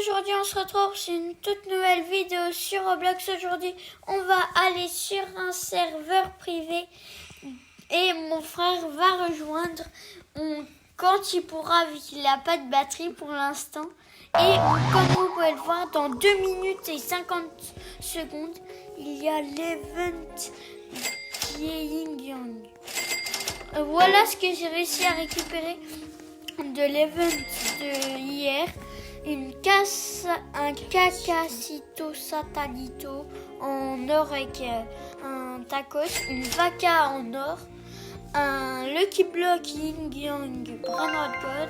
aujourd'hui on se retrouve sur une toute nouvelle vidéo sur Roblox. Aujourd'hui on va aller sur un serveur privé et mon frère va rejoindre quand il pourra, vu qu'il n'a pas de batterie pour l'instant. Et comme vous pouvez le voir, dans 2 minutes et 50 secondes, il y a l'event qui est Yin Yang. Voilà ce que j'ai réussi à récupérer de l'event de hier. Un cacacito satanito en or avec un tacos, une vaca en or, un Lucky Block Yin Yang Brainrot God,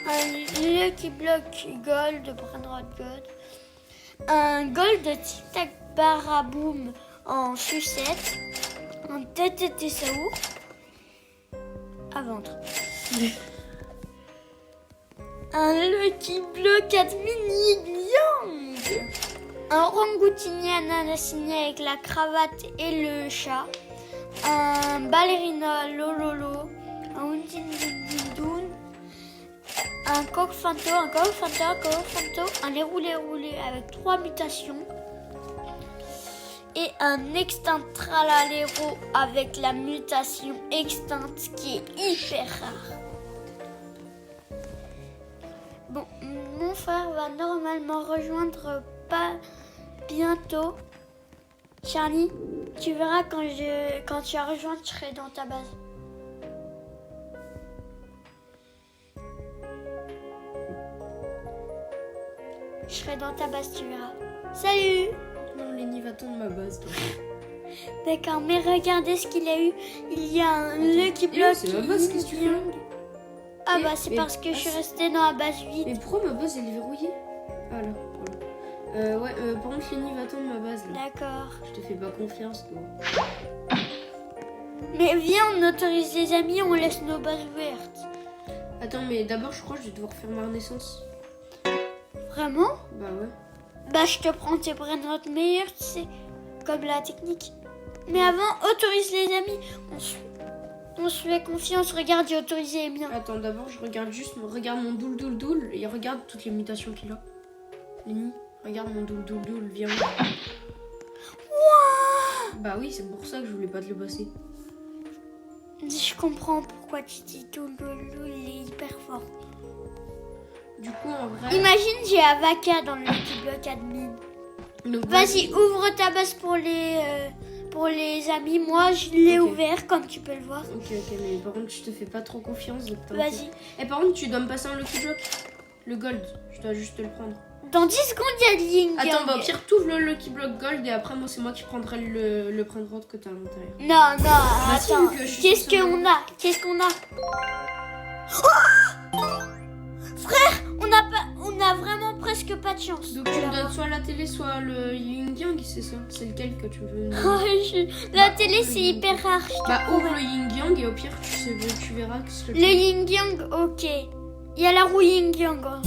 un Lucky Block Gold Brainrot God, un Gold Tic Tac Baraboom en sucette, un tête de saour à vendre. Un Lucky Block Admin Yin Yang, un Rangoutinier ananasigné avec la cravate et le chat, un Ballerina Lololo, un Undindindun, un Coq Fanto, un Les Roulés avec 3 mutations et un Extinct Tralalero avec la mutation extincte qui est hyper rare. Bon, mon frère va normalement rejoindre pas bientôt. Charlie, tu verras quand tu vas rejoindre, je serai dans ta base. Je serai dans ta base, tu verras. Salut! Non, Lenny va tendre ma base, toi. D'accord, mais regardez ce qu'il a eu. Il y a un Lucky Block. C'est ma base, qu'est-ce que tu fais? Ah bah c'est parce que je suis restée dans la base 8. Mais pourquoi ma base elle est verrouillée? Ah là, voilà. Par contre Lenny va tendre ma base là. D'accord. Je te fais pas confiance toi. Mais viens, on autorise les amis, on laisse nos bases ouvertes. Attends, mais d'abord je crois que je vais devoir faire ma renaissance. Vraiment? Bah ouais. Bah je te prends tes brainrots meilleurs, tu sais, comme la technique. Mais avant, autorise les amis. On se fait confiance, regarde, j'ai autorisé les miens. Attends, d'abord je regarde regarde mon doul et regarde toutes les mutations qu'il a. Lenny, regarde mon doul, viens. Wouah! Bah oui, c'est pour ça que je voulais pas te le passer. Je comprends pourquoi tu dis tout il est hyper fort. Du coup, en vrai... Imagine, j'ai Avaka dans le Lucky Block Admin. Donc, Vas-y, ouvre ta base pour les amis. Moi, je l'ai ouvert, comme tu peux le voir. Ok, mais par contre, je te fais pas trop confiance. Vas-y. Et par contre, tu dois me passer un Lucky Block. Le gold, je dois juste te le prendre. Dans 10 secondes, il y a de Yin Yang. Attends, bah au pire, t'ouvres le Lucky Block gold et après, moi, c'est moi qui prendrai le Brainrot que t'as à l'intérieur. Non, si, attends. vu que je suis Qu'est-ce sûre qu'on a? Oh frère, on a vraiment presque pas de chance. Donc, tu me donnes soit la télé, soit le Yin Yang, c'est ça? C'est lequel que tu veux? La télé, c'est hyper rare. Bah, ouvre le Yin Yang et au pire, tu verras que c'est Le Yin Yang, ok. Il y a la roue Yin Yang. Hein.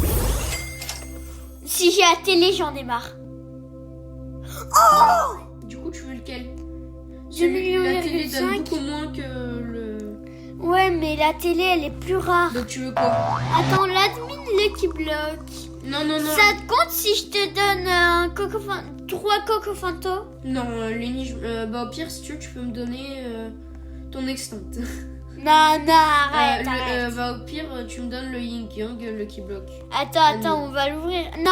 Si j'ai la télé, j'en ai marre. Oh! Du coup, tu veux lequel? 2,5 millions. La télé donne beaucoup moins que le... Ouais, mais la télé, elle est plus rare. Donc, tu veux quoi? Attends, l'admin Lucky Block. Non. Ça te compte si je te donne 3 Coco Fanto? Non, Lenny, bah au pire, si tu veux, tu peux me donner ton extinct. Non, arrête. Bah au pire, tu me donnes le Yin Yang, le Lucky Block. Attends, on va l'ouvrir. Non.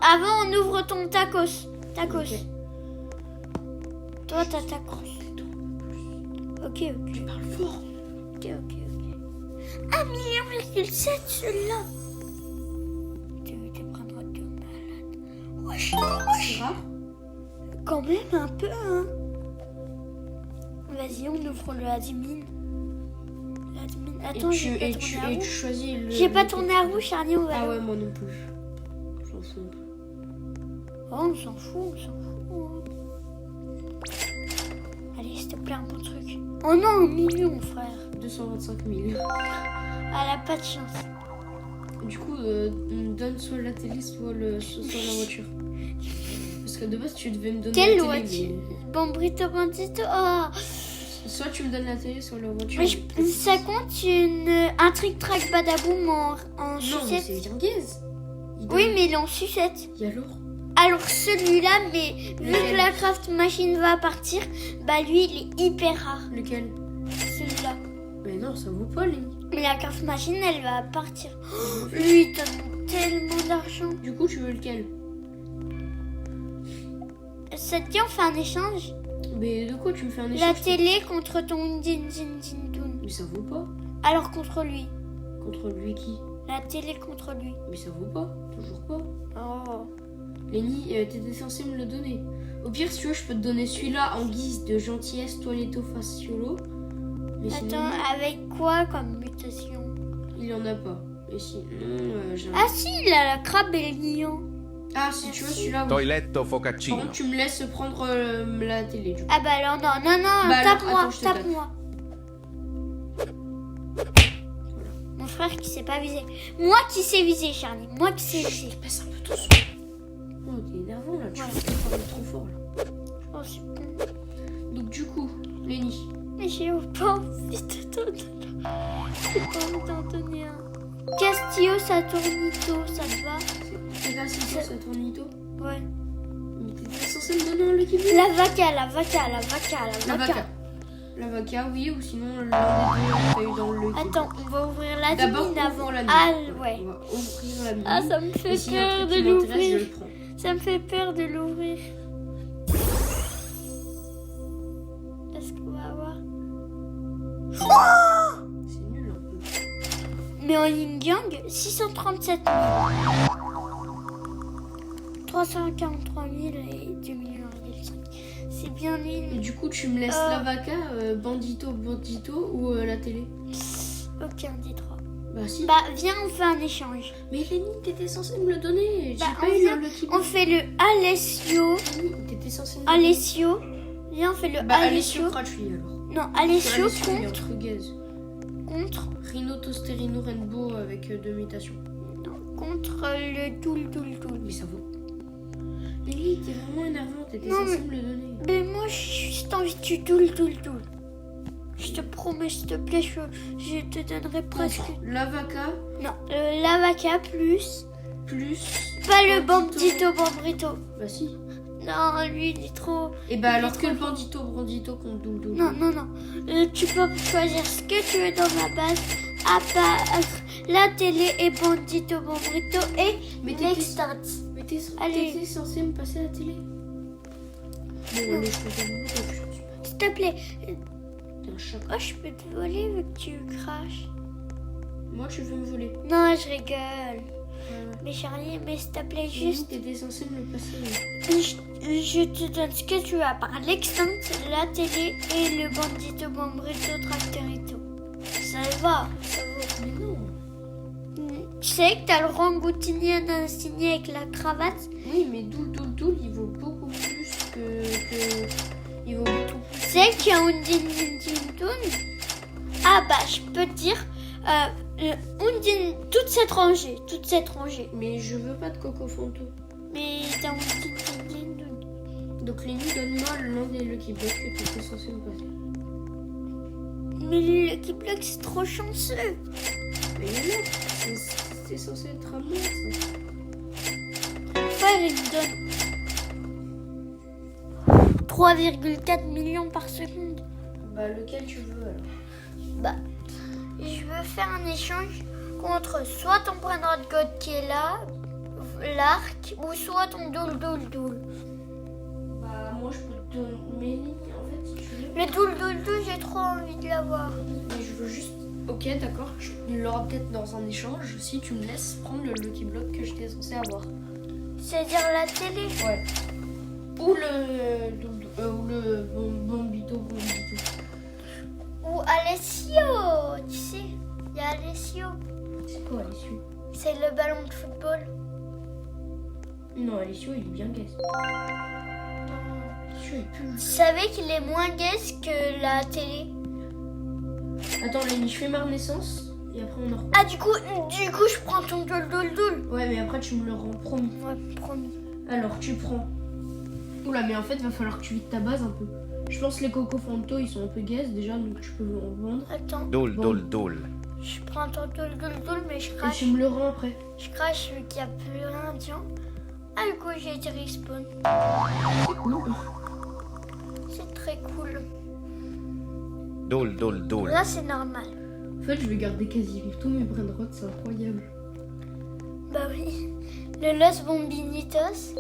Avant, on ouvre ton tacos. Okay. Toi, t'as tacos. Ok. Tu parles fort. Ok. 1,7 million celui-là. Tu prendras de malade. Wesh. C'est rare. Quand même un peu, hein. Vas-y, on ouvre le admin. Attends, j'ai pas tourné à roue. Tu choisis le... J'ai pas tourné à roue, Charlie, on va... Ah ouais, moi non plus. J'en fous. Oh, on s'en fout. Hein. Allez, s'il te plaît, un bon truc. Oh non, 1 million, frère. 225 000. Elle a pas de chance. Du coup, on me donne soit la télé, soit la voiture. Parce que de base, tu devais me donner Quelle la télé. voiture? Bandito. Oh. Soit tu me donnes la télé, soit la voiture. Mais ça compte un trick track badaboom en Non, sucette? c'est Virgaise. Oui, mais il est en sucette. Et alors? Alors celui-là, mais vu que la craft machine va partir, bah lui il est hyper rare. Lequel? Celui-là. Mais non, ça vaut pas, Lenny. Mais la craft machine elle va partir. Oh, lui il donne tellement d'argent. Du coup, tu veux lequel? Ça te dit on fait un échange? Mais de quoi tu me fais un La échange? télé contre ton din din din dun. Mais ça vaut pas. Alors contre lui. Contre lui qui? La télé contre lui. Mais ça vaut pas. Toujours pas. Oh. Lenny, t'étais censé me le donner. Au pire, si tu veux, je peux te donner celui-là en guise de gentillesse toiletto faciolo. Mais sinon, Attends, avec quoi comme mutation? il y en a pas. Mais sinon, j'ai... Ah si, il a la crabe et le lion. Ah, si tu veux celui-là, oui. Toiletto Par focaccino. contre, tu me laisses prendre la télé, du coup. Ah bah alors non, non, non, Bah alors, tape-moi, attends, je te tape. tape-moi. Mon frère qui s'est pas visé. Moi qui sais viser, Charlie. Moi qui sais viser. Baisse un peu ton son. Oh, t'es énervant, là. Tu Ouais. fais parler trop fort, là. Oh, c'est bon. Donc, du coup, Lenny. Mais j'ai pas envie de t'en donner. J'ai pas envie d'en donner un. Castillo Saturnito, ça te va? C'est pas si ça, Saturnito. Ouais. Mais t'étais censé me donner un Lucky Block. La vaca, la vaca, la vaca, la La vaca. vaca. La vaca, oui, ou sinon l'un des deux que t'as eu dans le Lucky Attends, Block. on va ouvrir la D'abord, mine ouvre avant. la mine. Ah ouais. On va ouvrir la mine. Ah, ça me fait Et s'il y a un peur truc de qui m'intéresse, je l'ouvrir. le prends. Ça me fait peur de l'ouvrir. Est-ce qu'on va avoir? C'est nul un peu. Mais en yin yang, 637 000. 343 000 et 2 millions. C'est bien Et nul. du coup, tu me laisses la vaca, Bandito ou la télé? Aucun des trois. Bah si. Bah viens, on fait un échange. Mais Lenny, t'étais censé me le donner. J'ai Bah, pas on eu vient- le Lucky On Block. fait le Alessio. Lenny, t'étais censé me le Alessio. Viens, on fait le donner. Bah Alessio. Alessio gratuit alors. Non, Alessio Alessio, il est contre. entre gaze. Contre. Rhino Tosterino Rainbow avec 2 mutations. Non, contre le Doul Doul Doul. Mais ça vaut. Lenny, t'es vraiment énervant. T'étais Non, censé me le donner. Mais moi, j'ai juste envie du Doul Doul Doul. Je te promets, s'il te plaît, je te donnerai presque. La vaca Non, la vaca plus. plus. Pas le Bandito. Bandito Bambrito. Bah si. Non, lui, il est trop. Et bah Il est alors que trop le fort. Bandito contre Doul Doul. Non, non, non. Tu peux choisir ce que tu veux dans ma base, à part la télé et Bandito Bambrito et Mais t'étais- l'extinct. Mais t'es Allez. censé me passer la télé. Bon, allez, je te donne quelque chose. S'il te plaît. T'es un chat. Oh, je peux te voler vu que tu craches. Moi, tu veux me voler. Non, je rigole. Mais Charlie, mais s'il te plaît, Juste, juste. t'étais censé me le passer. Je te donne ce que tu veux, à part l'extinct, la télé et le Bandito Bambrito Tractorito. Ça va, ça va. Mais non. Tu sais que t'as le Rangoutinian insigné avec la cravate. Oui, mais Doul, il vaut beaucoup plus que... Il vaut beaucoup plus. Tu sais qu'il y a Undine Undine Toon. Ah bah, je peux te dire, Undine, toute cette rangée. Mais je veux pas de Coco Fanto. Mais t'as Undine Undine Toon. Donc, Lenny, donne-moi l'un des Lucky Blocks que t'étais censé me passer. Mais le Lucky Block, c'est trop chanceux. Mais non, c'est censé être un mort, ça. Frère, il me donne 3,4 millions par seconde. Bah, lequel tu veux, alors? Bah, je veux faire un échange contre soit ton Brainrot God qui est là, l'arc, ou soit ton Doul Doul Doul. Bah, moi, je peux te donner... Mais Lenny, en fait, si tu veux... Le Doul Doul Doul, j'ai trop envie de l'avoir. Mais je veux juste... Ok, d'accord, je l'aurai peut-être dans un échange si tu me laisses prendre le Lucky Block que j'étais censé avoir. C'est-à-dire la télé. Ouais. Ou le Bambito. Ou Alessio, tu sais. Il y a Alessio. C'est quoi Alessio? C'est le ballon de football. Non, Alessio, il est bien gaze. Alessio, il pue. Tu savais qu'il est moins gaze que la télé? Attends, Lenny, je fais ma renaissance et après on en reparle. Ah, du coup, je prends ton Doul Doul Doul. Ouais, mais après tu me le rends, promis. Ouais, promis. Alors, tu prends. Oula, mais en fait, va falloir que tu vides ta base un peu. Je pense que les Coco Fanto, ils sont un peu gaze déjà, donc tu peux en vendre. Attends. Dol, dol, dol. Je prends ton doule, mais je Et crache. tu me le rends après. Je crache vu qu'il n'y a plus rien dedans. Ah, du coup, j'ai été respawn. C'est cool. C'est très cool. Dul. Là, c'est normal. En fait, je vais garder quasiment tous mes brainrots, c'est incroyable. Bah oui. Le Los Bombinitos.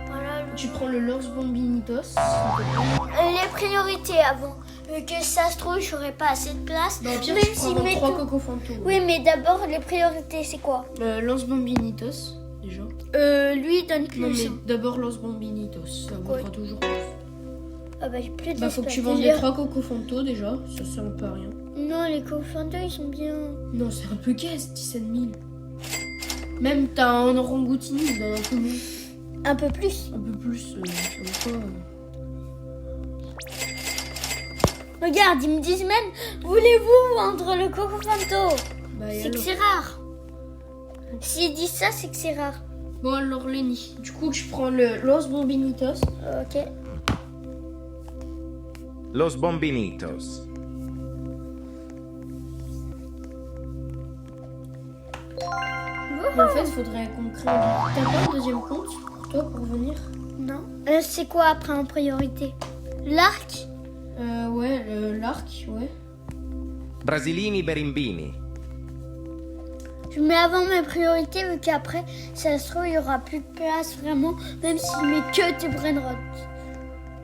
Voilà. Tu prends le Lors Bombinitos. Les priorités avant. Vu que ça se trouve, j'aurais pas assez de place. Bah, au pire, Même tu prends met 3 tout- Coco Fanto. Oui, mais d'abord, les priorités, c'est quoi? Lance Bombinitos, déjà. Lui, il donne plus. Non, mais d'abord Lance Bombinitos, ça vaudra Ouais. toujours plus. Ah bah, j'ai plus de Bah, faut que l'espace. tu vendes les Déjà. 3 Coco Fanto, déjà. Ça sert un peu à rien. Non, les cofandos, ils sont bien. Non, c'est un peu caisse, 17 000. Même, t'as un orangoutini, il donne un peu moins. Un peu plus. Un peu plus, comme quoi. Regarde, ils me disent même, voulez-vous vendre le cofanto? Bah, et C'est que alors c'est rare. S'ils disent ça, c'est que c'est rare. Bon, alors, Lenny. Du coup, je prends le Los Bombinitos. Ok. Los Bombinitos. Mais en fait, il faudrait qu'on crée un... T'as pas un deuxième compte pour toi pour venir? Non. C'est quoi après en priorité? L'arc? Ouais, l'arc, ouais. Brasilini Berimbini. Je mets avant mes priorités vu qu'après, ça se trouve, il n'y aura plus de place vraiment, même s'il met que tes brainrots.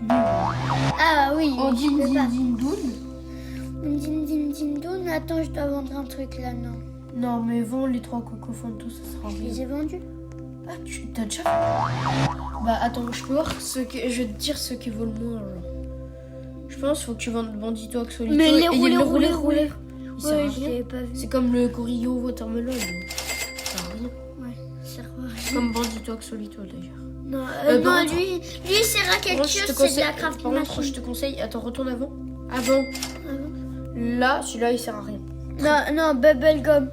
Ah oui, Oh, je din peux din pas. din doun. Din. Attends, je dois vendre un truc là, non. Non, mais vends les 3 Coco Fanto, ça sera Je rien. les ai vendus. Ah, tu t'as déjà fait? Bah, attends, je peux voir ce que... Je vais te dire ce qui vaut le moins, genre. Je pense qu'il faut que tu vendes Bandito Axolito. Mais les et il y a roulés. Il sert à Ouais, je rien. l'ai pas vu. C'est comme le Corillo Watermelon. Ça sert à rien. Ouais, ça sert à rien. Comme Bandito Axolito, d'ailleurs. Non, par non, contre- lui, il sert à quelque Par contre, je te chose, c'est de conseille... la craft Par contre, je machine. te conseille... Attends, retourne avant. Avant. Là, celui-là, il sert à rien. Non, bubblegum.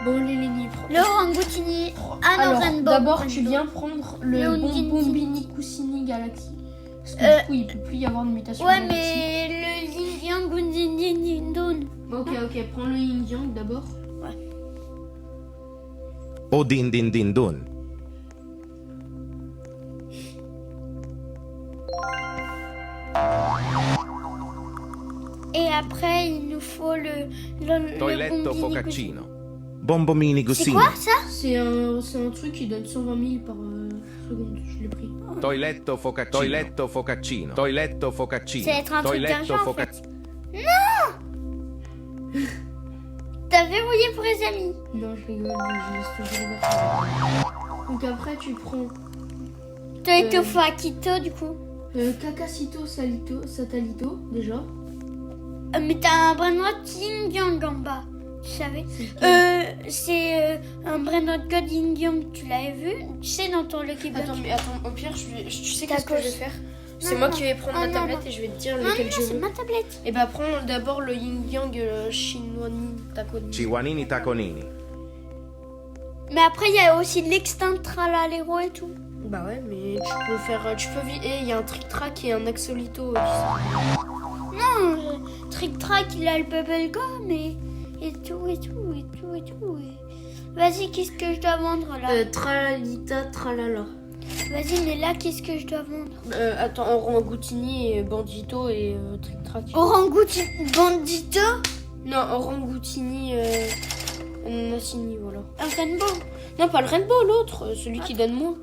Bon, les Lenny, prends. L'orangoutini. Ah non, Alors, Rainbow. d'abord, tu viens prendre le Leondini. Bombini Coussini Galaxy. Parce que du coup, il peut plus y avoir de mutation. Ouais, Galaxy. mais le Yin Yang Gundindindindun. Ok, prends le Yin Yang d'abord. O din dun. Et après, il nous faut le Toiletto Bombini focaccino. Bombomini Gusini. C'est Gussini. quoi ça? C'est un truc qui donne 120 000 par seconde. Je l'ai pris. Toiletto focaccino. Toiletto focaccino. Toiletto focaccino. Ça va être un truc Toiletto d'argent en focaccino. fait. Non. T'as verrouillé pour les amis. Non, je rigole, je laisse toujours ouvert. Donc après, tu prends Toiletto Fakito du coup. Cacacito Satalito, déjà. Mais t'as un brainrot Yin Yang en bas. Tu savais? C'est un brainrot God Yin Yang. Tu l'avais vu? Tu sais dans ton Lucky Block. Attends, au pire, tu sais Ta qu'est-ce que je vais cause. faire? Non, C'est moi non. qui vais prendre Ah, ma non, tablette non. et je vais te dire Non, lequel non, je c'est veux. ma tablette. Et bah prends d'abord le Yin Yang Chinois Takoni. Ciwanini Taconini. Mais après, il y a aussi l'extinct Tralalero et tout. Bah ouais, mais il y a un Trick Track et un Axolito. Non, Trick Track, il a le bubblegum et tout. Vas-y, qu'est-ce que je dois vendre là? Tralalita Tralala. Vas-y, mais là, qu'est-ce que je dois vendre? Attends, Orangoutini et Bandito et Trick Track. Orangouti Bandito? Non, Orangoutini Nassini, voilà. Un rainbow? Non, pas le Rainbow, l'autre, celui qui donne moins.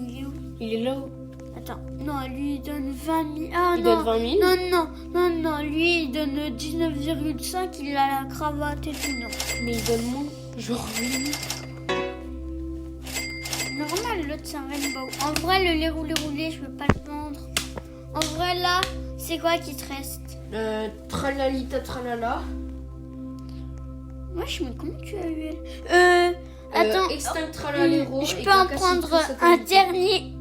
Il est où? Il est là-haut. Attends, non, lui, il donne 20 000. Ah Il non, donne 20 000. non, lui, il donne 19,5, il a la cravate et tout, non. Mais il donne moins. Genre, Normal, l'autre, c'est un rainbow. En vrai, le lait roulé, je veux pas le vendre. En vrai, là, c'est quoi qui te reste? Tralalita Tralala. Wesh, mais comment tu as eu elle? Attends, Extinct Tralalero. je et peux en Cacacito prendre un Satellite. dernier.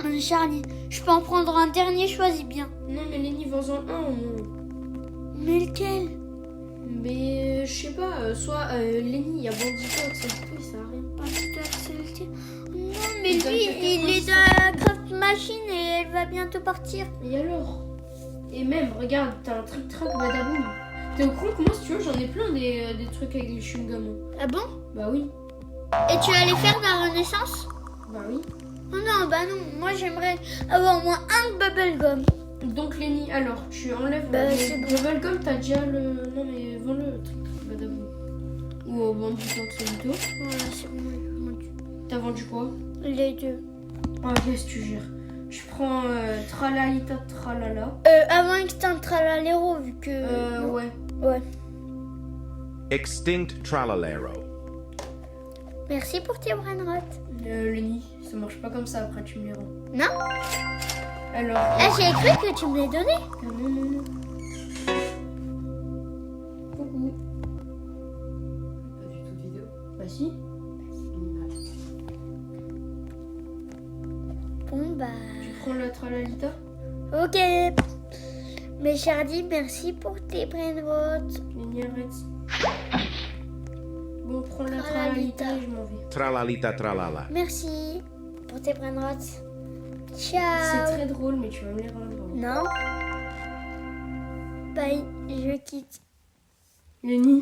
Un Charlie. Je peux en prendre un dernier, choisis bien. Non, mais Lenny, vends-en un au moins. Mais lequel? Mais je sais pas, soit Lenny, il y a Bandito, Axolito, il sert à rien. Bandito Axolotl. Non, mais Il donne lui, que il est 90. dans la craft machine et elle va bientôt partir. Et alors? Et même, regarde, t'as un Trick Track Badaboum. T'es au courant que moi, si tu veux, j'en ai plein des trucs avec les chewing-gums. Ah bon? Bah oui. Et tu vas les faire de la Renaissance? Bah oui. Oh non, bah non. Moi, j'aimerais avoir au moins un bubblegum. Donc Lenny, alors tu enlèves c'est le bubblegum, t'as déjà le... Non mais vends le truc. Badabou. Ou au bandito Axolito. Voilà, c'est bon. T'as vendu quoi? Les deux. Ah laisse, tu gères. Je prends Tralalita Tralala. Avant Extinct Tralalero, vu que... Ouais. Ouais. Extinct Tralalero. Merci pour tes brainrots. Lenny, ça marche pas comme ça après, tu me les rends. Non? Alors... Ah, j'ai cru que tu me les donnais. Non. Coucou. Pas du tout de vidéo. Bah si. Bon, bah... Tu prends la Tralalita? Ok. Mais Chardy, merci pour tes brainrots. Lenny, arrête. Bon, prends la Tralalita. Tralalita et je m'en vais. Tralalita tralala. Merci pour tes brainrots. C'est Ciao. très drôle, mais tu vas me les rendre. Non. Bye, je quitte. Lenny.